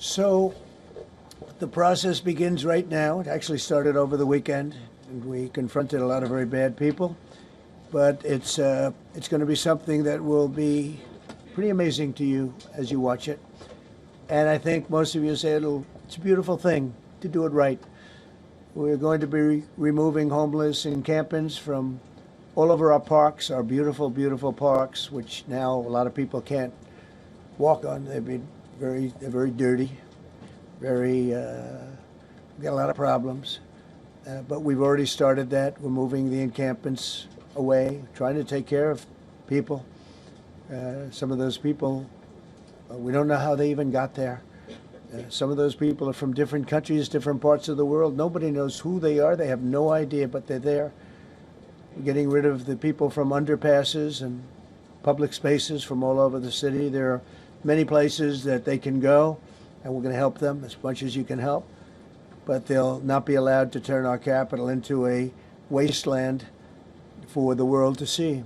So the process begins right now. It actually started over the weekend, and we confronted a lot of very bad people. But it's going to be something that will be pretty amazing to you as you watch it. And I think most of you say it's a beautiful thing to do it right. We're going to be removing homeless encampments from all over our parks, our beautiful, beautiful parks, which now a lot of people can't walk on. They're very dirty, we got a lot of problems. But we've already started that. We're moving the encampments away, trying to take care of people. Some of those people, we don't know how they even got there. Some of those people are from different countries, different parts of the world. Nobody knows who they are. They have no idea, but they're there. We're getting rid of the people from underpasses and public spaces from all over the city. There are many places that they can go, and we're going to help them as much as you can help. But they'll not be allowed to turn our capital into a wasteland for the world to see.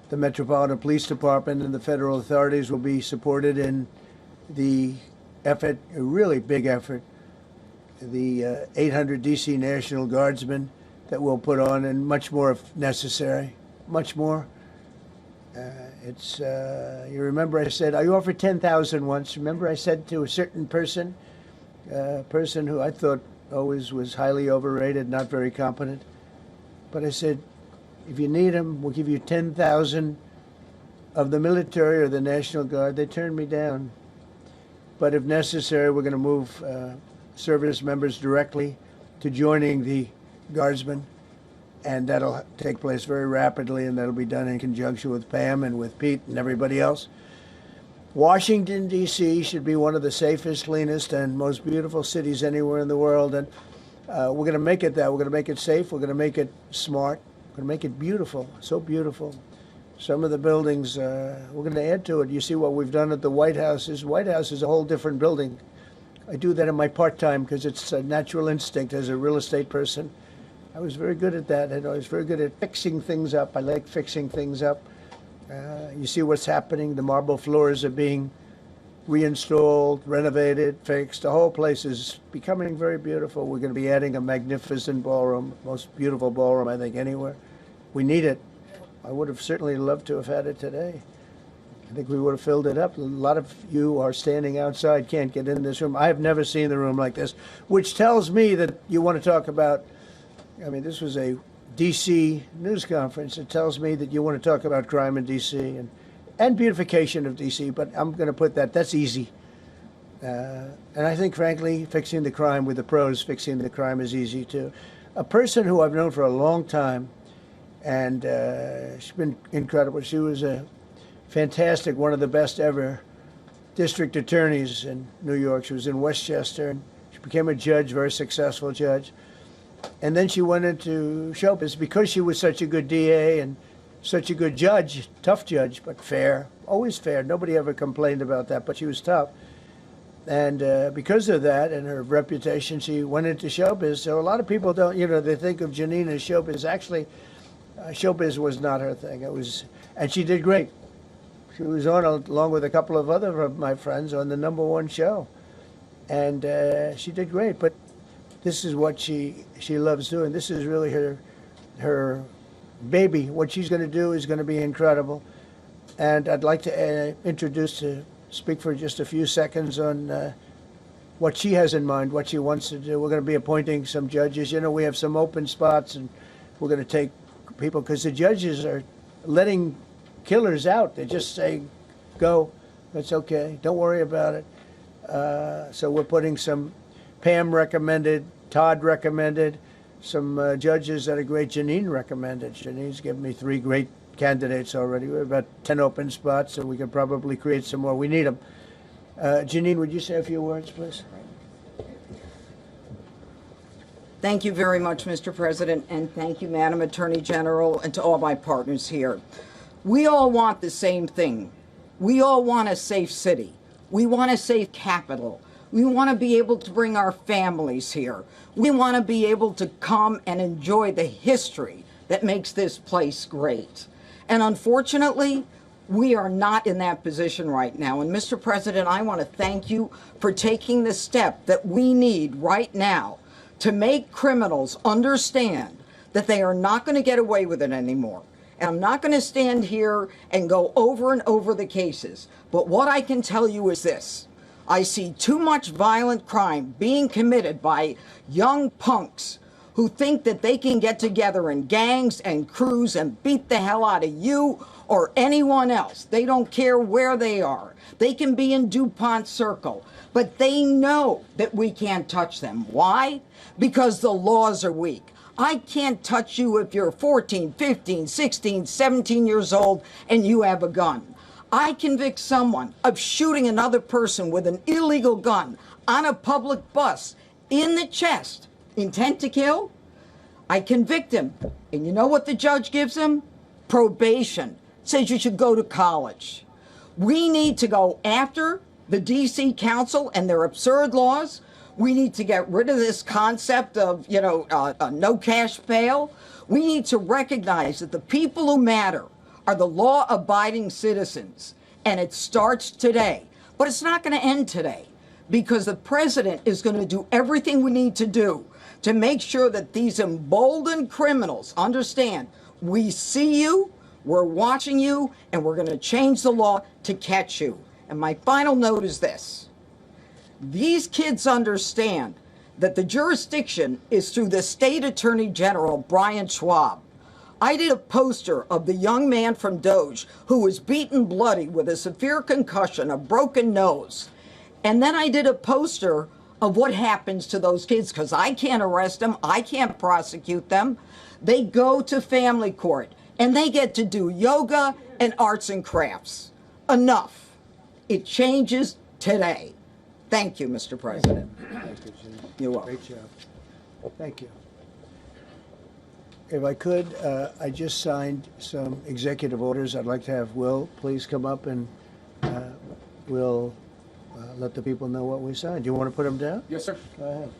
The Metropolitan Police Department and the federal authorities will be supported in the effort, a really big effort, the 800 D.C. National Guardsmen that we'll put on, and much more if necessary, much more. You remember I said, I offered 10,000 once. Remember I said to a certain person, who I thought always was highly overrated, not very competent, but I said, if you need them, we'll give you 10,000 of the military or the National Guard. They turned me down. But if necessary, we're going to move service members directly to joining the Guardsmen, and that'll take place very rapidly, and that'll be done in conjunction with Pam and with Pete and everybody else. Washington, D.C. should be one of the safest, cleanest, and most beautiful cities anywhere in the world, and we're going to make it that. We're going to make it safe. We're going to make it smart. We're going to make it beautiful, so beautiful. Some of the buildings, we're going to add to it. You see what we've done at the White House. The White House is a whole different building. I do that in my part-time because it's a natural instinct as a real estate person. I was very good at that, and I was very good at fixing things up. I like fixing things up. You see what's happening. The marble floors are being reinstalled, renovated, fixed. The whole place is becoming very beautiful. We're going to be adding a magnificent ballroom, most beautiful ballroom, I think, anywhere. We need it. I would have certainly loved to have had it today. I think we would have filled it up. A lot of you are standing outside, can't get in this room. I have never seen the room like this, which tells me that you want to talk about, I mean, this was a D.C. news conference. It tells me that you want to talk about crime in D.C. and beautification of D.C., but I'm going to put that's easy. And I think, frankly, fixing the crime with the pros, fixing the crime is easy, too. A person who I've known for a long time, and she's been incredible. She was a fantastic, one of the best ever district attorneys in New York. She was in Westchester, and she became a judge, very successful judge. And then she went into show business because she was such a good DA and such a good judge, tough judge, but fair, always fair. Nobody ever complained about that, but she was tough. And because of that and her reputation, she went into showbiz. So a lot of people don't, they think of Janine as showbiz. Actually, showbiz was not her thing. And she did great. She was on, along with a couple of other of my friends, on the #1 show. And she did great. But this is what she loves doing. This is really her baby. What she's going to do is going to be incredible. And I'd like to speak for just a few seconds on what she has in mind, what she wants to do. We're going to be appointing some judges. We have some open spots, and we're going to take people, because the judges are letting killers out. They just say, go, that's okay, don't worry about it. So we're putting some, Pam recommended, Todd recommended, some judges that are great. Janine recommended. Janine's given me 3 great candidates already. We have about 10 open spots, so we could probably create some more. We need them. Janine, would you say a few words, please? Thank you very much, Mr. President, and thank you, Madam Attorney General, and to all my partners here. We all want the same thing. We all want a safe city. We want a safe capital. We want to be able to bring our families here. We want to be able to come and enjoy the history that makes this place great. And unfortunately, We are not in that position right now. And Mr. President, I want to thank you for taking the step that we need right now to make criminals understand that they are not going to get away with it anymore. And I'm not going to stand here and go over and over the cases. But what I can tell you is this. I see too much violent crime being committed by young punks who think that they can get together in gangs and crews and beat the hell out of you or anyone else. They don't care where they are. They can be in DuPont Circle, but they know that we can't touch them. Why? Because the laws are weak. I can't touch you if you're 14, 15, 16, 17 years old and you have a gun. I convict someone of shooting another person with an illegal gun on a public bus in the chest, intent to kill. I convict him. And you know what the judge gives him? Probation. Says you should go to college. We need to go after the DC Council and their absurd laws. We need to get rid of this concept of, no cash bail. We need to recognize that the people who matter are the law-abiding citizens, and it starts today. But it's not going to end today, because the president is going to do everything we need to do to make sure that these emboldened criminals understand we see you, we're watching you, and we're going to change the law to catch you. And my final note is this. These kids understand that the jurisdiction is through the State Attorney General, Brian Schwab. I did a poster of the young man from Doge who was beaten bloody with a severe concussion, a broken nose. And then I did a poster of what happens to those kids, because I can't arrest them, I can't prosecute them. They go to family court and they get to do yoga and arts and crafts. Enough. It changes today. Thank you, Mr. President. Thank you, Jim. You're welcome. Great job. Thank you. If I could, I just signed some executive orders. I'd like to have Will please come up, and we'll let the people know what we signed. Do you want to put them down? Yes, sir. Go ahead.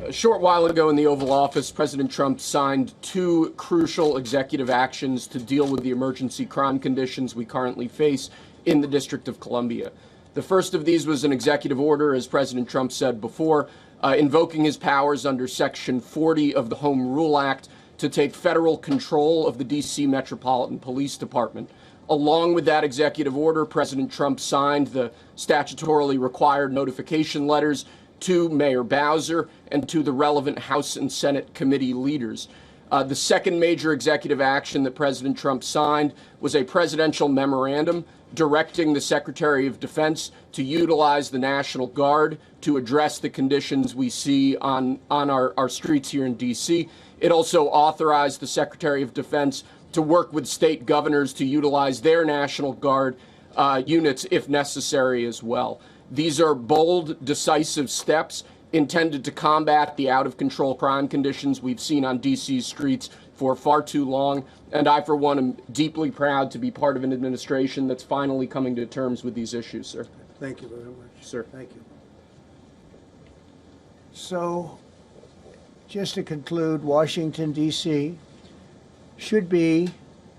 A short while ago in the Oval Office, President Trump signed two crucial executive actions to deal with the emergency crime conditions we currently face in the District of Columbia. The first of these was an executive order, as President Trump said before, invoking his powers under Section 40 of the Home Rule Act to take federal control of the D.C. Metropolitan Police Department. Along with that executive order, President Trump signed the statutorily required notification letters to Mayor Bowser and to the relevant House and Senate committee leaders. The second major executive action that President Trump signed was a presidential memorandum directing the Secretary of Defense to utilize the National Guard to address the conditions we see on our streets here in D.C. It also authorized the Secretary of Defense to work with state governors to utilize their National Guard units if necessary as well. These are bold, decisive steps intended to combat the out-of-control crime conditions we've seen on D.C.'s streets for far too long. And I, for one, am deeply proud to be part of an administration that's finally coming to terms with these issues, sir. Thank you very much. Sir. Thank you. So, just to conclude, Washington, D.C. should be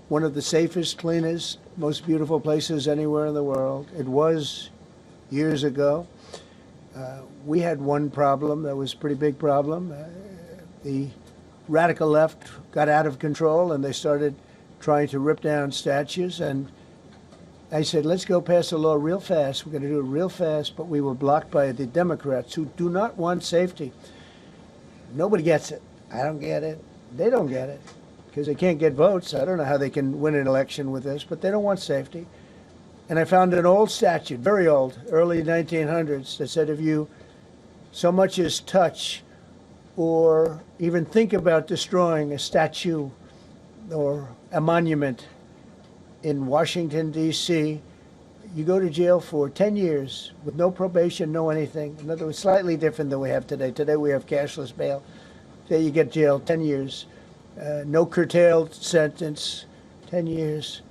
one of the safest, cleanest, most beautiful places anywhere in the world. It was years ago. We had one problem that was a pretty big problem. The radical left got out of control and they started trying to rip down statues. And I said, let's go pass a law real fast. We're going to do it real fast. But we were blocked by the Democrats who do not want safety. Nobody gets it. I don't get it. They don't get it because they can't get votes. I don't know how they can win an election with this, but they don't want safety. And I found an old statute, very old, early 1900s, that said if you so much as touch or even think about destroying a statue or a monument in Washington, D.C., you go to jail for 10 years with no probation, no anything. In other words, slightly different than we have today. Today we have cashless bail. There you get jailed 10 years. No curtailed sentence, 10 years.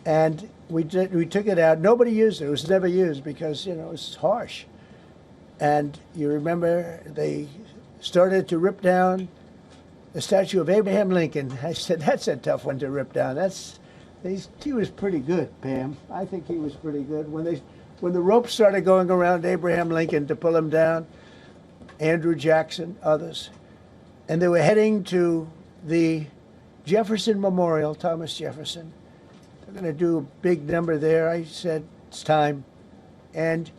And we took it out. Nobody used it. It was never used because, it was harsh. And you remember they started to rip down the statue of Abraham Lincoln. I said, that's a tough one to rip down. That's He was pretty good, Pam. I think he was pretty good. When the ropes started going around Abraham Lincoln to pull him down, Andrew Jackson, others, and they were heading to the Jefferson Memorial, Thomas Jefferson. They're going to do a big number there. I said, it's time. And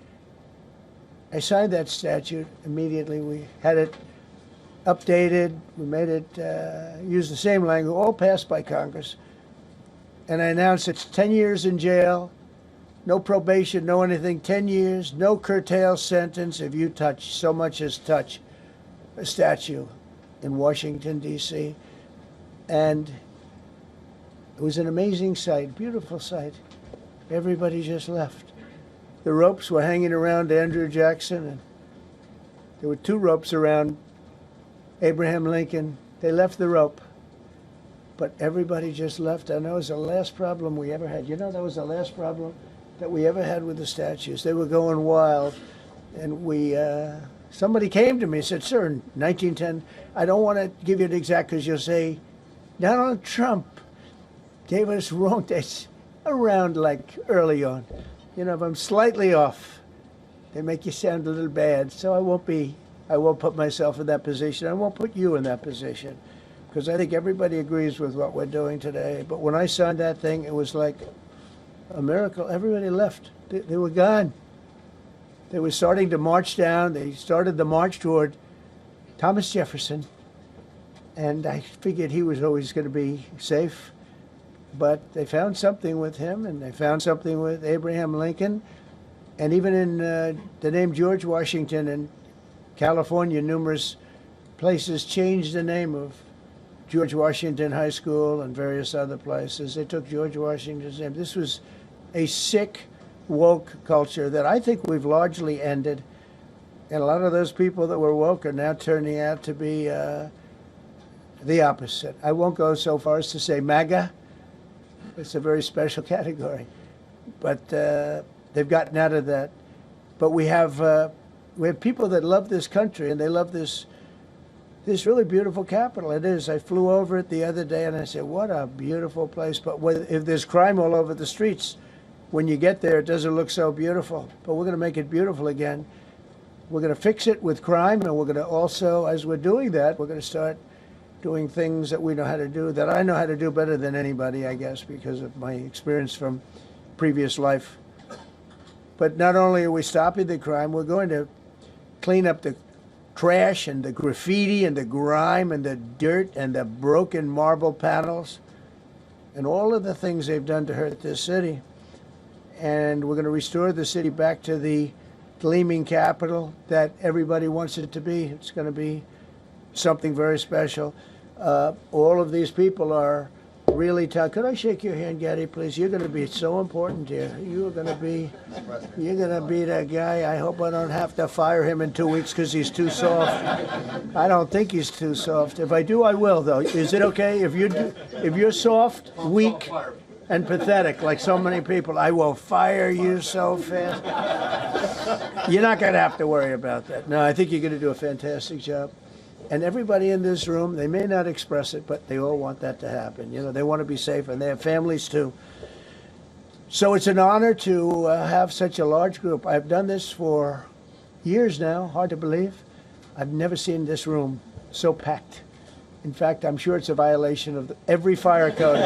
I signed that statute immediately. We had it updated. We made it use the same language, all passed by Congress. And I announced it's 10 years in jail, no probation, no anything, 10 years, no curtail sentence if you touch, so much as touch a statue in Washington, D.C. And it was an amazing sight, beautiful sight. Everybody just left. The ropes were hanging around Andrew Jackson, and there were 2 ropes around Abraham Lincoln. They left the rope, but everybody just left. And that was the last problem we ever had. You know, that was the last problem that we ever had with the statues. They were going wild, and somebody came to me and said, sir, in 1910, I don't want to give you an exact because you'll say, Donald Trump gave us wrong dates around like early on. You know, if I'm slightly off, they make you sound a little bad. So I won't put myself in that position. I won't put you in that position because I think everybody agrees with what we're doing today. But when I signed that thing, it was like a miracle. Everybody left. They were gone. They were starting to march down. They started the march toward Thomas Jefferson. And I figured he was always going to be safe. But they found something with him, and they found something with Abraham Lincoln. And even in the name George Washington in California, numerous places changed the name of George Washington High School and various other places. They took George Washington's name. This was a sick, woke culture that I think we've largely ended. And a lot of those people that were woke are now turning out to be the opposite. I won't go so far as to say MAGA. It's a very special category. But they've gotten out of that. But we have people that love this country, and they love this really beautiful capital. It is. I flew over it the other day, and I said, what a beautiful place. But if there's crime all over the streets, when you get there, it doesn't look so beautiful. But we're going to make it beautiful again. We're going to fix it with crime, and we're going to also, as we're doing that, we're going to start doing things that we know how to do, that I know how to do better than anybody, I guess, because of my experience from previous life. But not only are we stopping the crime, we're going to clean up the trash and the graffiti and the grime and the dirt and the broken marble panels and all of the things they've done to hurt this city. And we're going to restore the city back to the gleaming capital that everybody wants it to be. It's going to be something very special. All of these people are really tough. Could I shake your hand, Gaddy, please? You're going to be so important here. You're going to be that guy. I hope I don't have to fire him in 2 weeks because he's too soft. I don't think he's too soft. If I do, I will, though. Is it okay if you're soft, weak, and pathetic, like so many people? I will fire you so fast. You're not going to have to worry about that. No, I think you're going to do a fantastic job. And everybody in this room, they may not express it, but they all want that to happen. You know, they want to be safe, and they have families too. So it's an honor to have such a large group. I've done this for years now, hard to believe. I've never seen this room so packed. In fact, I'm sure it's a violation of every fire code.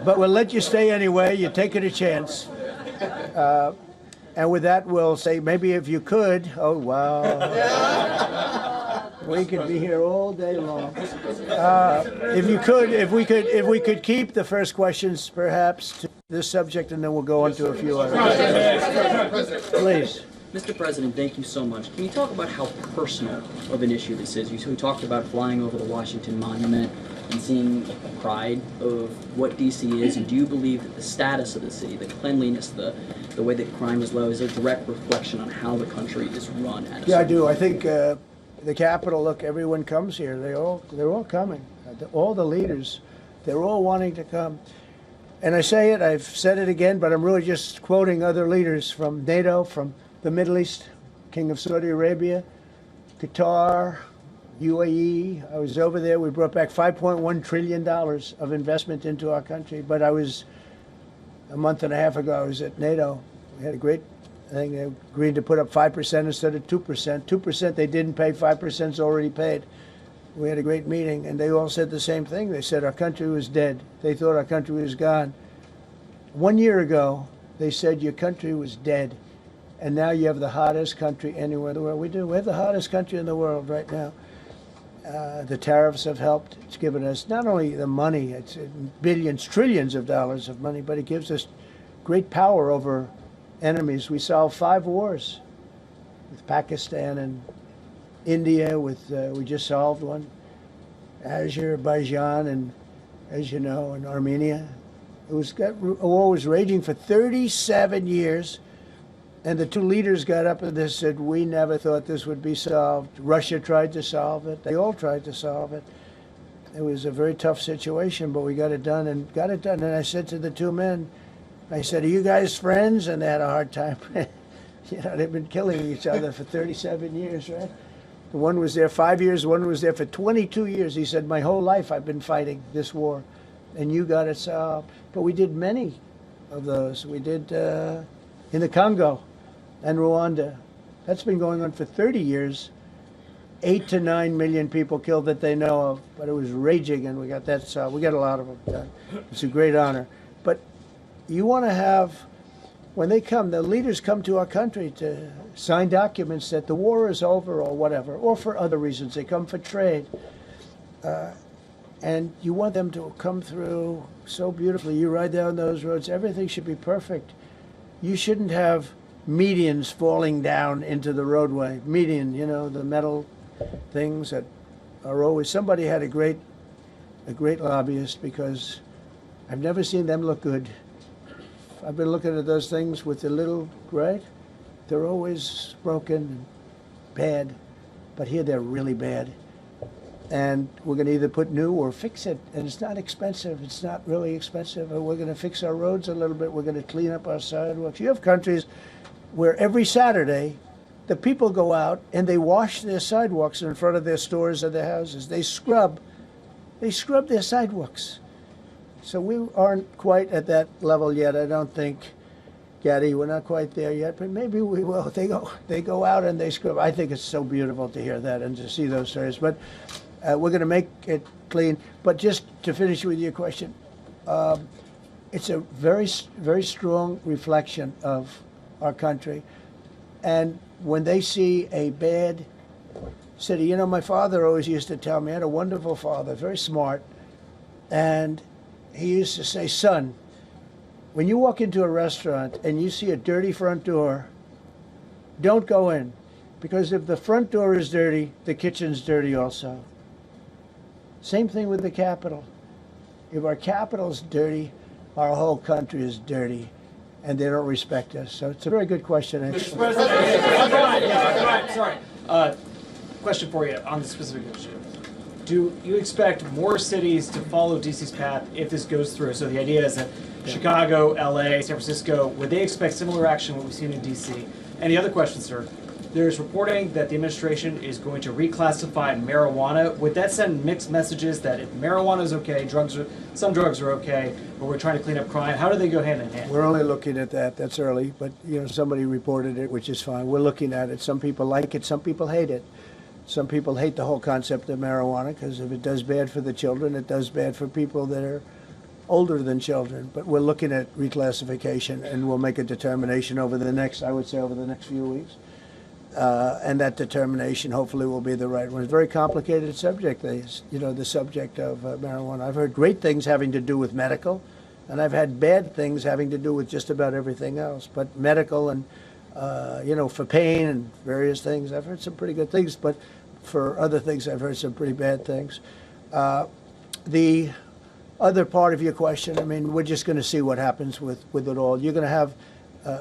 But we'll let you stay anyway. You're taking a chance. And with that, we'll say, maybe if you could, oh, wow. We could be here all day long. If we could keep the first questions, perhaps, to this subject, and then we'll go on to a few others. Please. Mr. President, thank you so much. Can you talk about how personal of an issue this is? We talked about flying over the Washington Monument and seeing the pride of what D.C. is, and do you believe that the status of the city, the cleanliness, the way that crime is low, is a direct reflection on how the country is run? Yeah, I do. I think the Capitol, look, everyone comes here. They're all coming. All the leaders, they're all wanting to come. And I say it, I've said it again, but I'm really just quoting other leaders from NATO, from the Middle East, King of Saudi Arabia, Qatar, UAE, I was over there. We brought back $5.1 trillion of investment into our country. But I was, a month and a half ago, I was at NATO. We had a great thing. They agreed to put up 5% instead of 2%. 2% they didn't pay, 5% is already paid. We had a great meeting, and they all said the same thing. They said our country was dead. They thought our country was gone. 1 year ago, they said your country was dead. And now you have the hottest country anywhere in the world. We do. We have the hottest country in the world right now. The tariffs have helped. It's given us not only the money, it's billions, trillions of dollars of money, but it gives us great power over enemies. We solved 5 wars with Pakistan and India. We just solved one, Azerbaijan, and as you know, in Armenia. A war was raging for 37 years. And the 2 leaders got up and they said, we never thought this would be solved. Russia tried to solve it. They all tried to solve it. It was a very tough situation, but we got it done and got it done. And I said to the 2 men, I said, are you guys friends? And they had a hard time. You know, they've been killing each other for 37 years, right? The one was there 5 years, one was there for 22 years. He said, my whole life I've been fighting this war, and you got it solved. But we did many of those. We did in the Congo and Rwanda. That's been going on for 30 years. 8 to 9 million people killed that they know of, but it was raging, and we got that solved. We got a lot of them done. It's a great honor. But you want to have, when they come, the leaders come to our country to sign documents that the war is over or whatever, or for other reasons. They come for trade. And you want them to come through so beautifully. You ride down those roads, everything should be perfect. You shouldn't have medians falling down into the roadway. Median, you know, the metal things that are always, somebody had a great lobbyist, because I've never seen them look good. I've been looking at those things with the little, right? They're always broken and bad, but here they're really bad. And we're going to either put new or fix it, and it's not expensive. It's not really expensive. And we're going to fix our roads a little bit. We're going to clean up our sidewalks. You have countries where every Saturday the people go out and they wash their sidewalks in front of their stores or their houses. They scrub their sidewalks. So we aren't quite at that level yet, I don't think, Gaddy. We're not quite there yet, but maybe we will. They go out and they scrub. I think it's so beautiful to hear that and to see those stories. But we're going to make it clean. But just to finish with your question, it's a very, very strong reflection of our country. And when they see a bad city, you know, my father always used to tell me, I had a wonderful father, very smart, and he used to say, son, when you walk into a restaurant and you see a dirty front door, don't go in, because if the front door is dirty, the kitchen's dirty also. Same thing with the Capitol. If our Capitol's dirty, our whole country is dirty, and they don't respect us. So it's a very good question. Mr. President, sorry. Question for you on the specific issue. Do you expect more cities to follow DC's path if this goes through? So the idea is that Chicago, LA, San Francisco, would they expect similar action what we've seen in DC? And the other question, sir, there's reporting that the administration is going to reclassify marijuana. Would that send mixed messages that if marijuana is okay, some drugs are okay, but we're trying to clean up crime? How do they go hand in hand? We're only looking at that. That's early, but you know, somebody reported it, which is fine. We're looking at it. Some people like it, some people hate it. Some people hate the whole concept of marijuana because if it does bad for the children, it does bad for people that are older than children. But we're looking at reclassification, and we'll make a determination over the next, I would say, over the next few weeks. And that determination hopefully will be the right one. It's a very complicated subject, you know, the subject of marijuana. I've heard great things having to do with medical, and I've had bad things having to do with just about everything else. But medical and, you know, for pain and various things, I've heard some pretty good things, but for other things, I've heard some pretty bad things. The other part of your question, I mean, we're just going to see what happens with it all. You're going to have,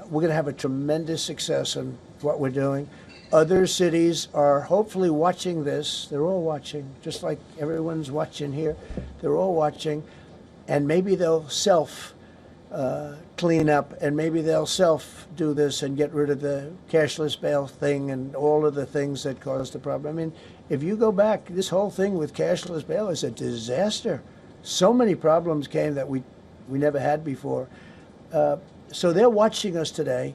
we're going to have a tremendous success in what we're doing. Other cities are hopefully watching this. They're all watching, just like everyone's watching here. They're all watching, and maybe they'll clean up, and maybe they'll self-do this and get rid of the cashless bail thing and all of the things that caused the problem. I mean, if you go back, this whole thing with cashless bail is a disaster. So many problems came that we never had before. So they're watching us today,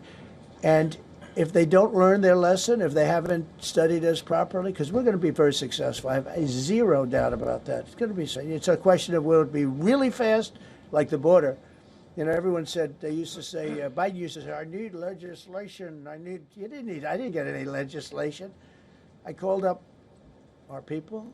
and if they don't learn their lesson, if they haven't studied us properly, because we're going to be very successful. I have zero doubt about that. It's going to be. It's a question of will it be really fast, like the border. You know, everyone said, they used to say, Biden used to say, I need legislation. I didn't get any legislation. I called up our people.